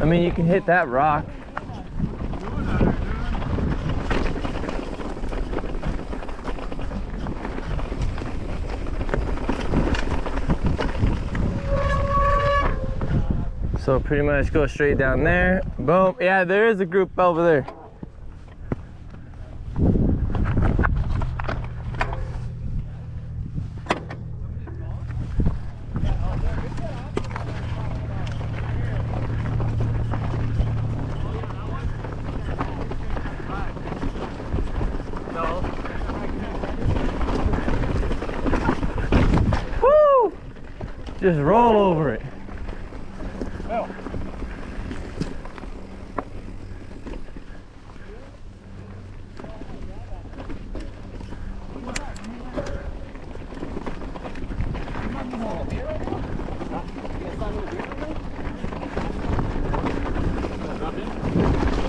mean, you can hit that rock. So pretty much go straight down there. Boom. Yeah, there is a group over there. Woo! Just roll over it.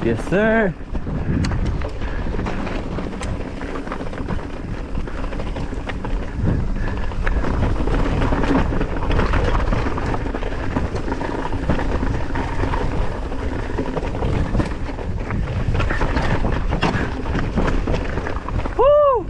Yes, sir. Woo!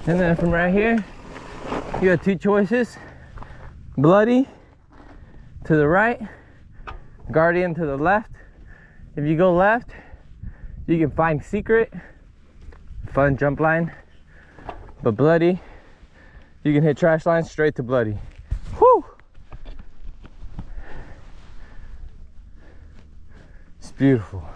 And then from right here, you got two choices. Bloody to the right, Guardian to the left. If you go left, you can find Secret, fun jump line. But Bloody, you can hit Trashline straight to Bloody. Whew! It's beautiful.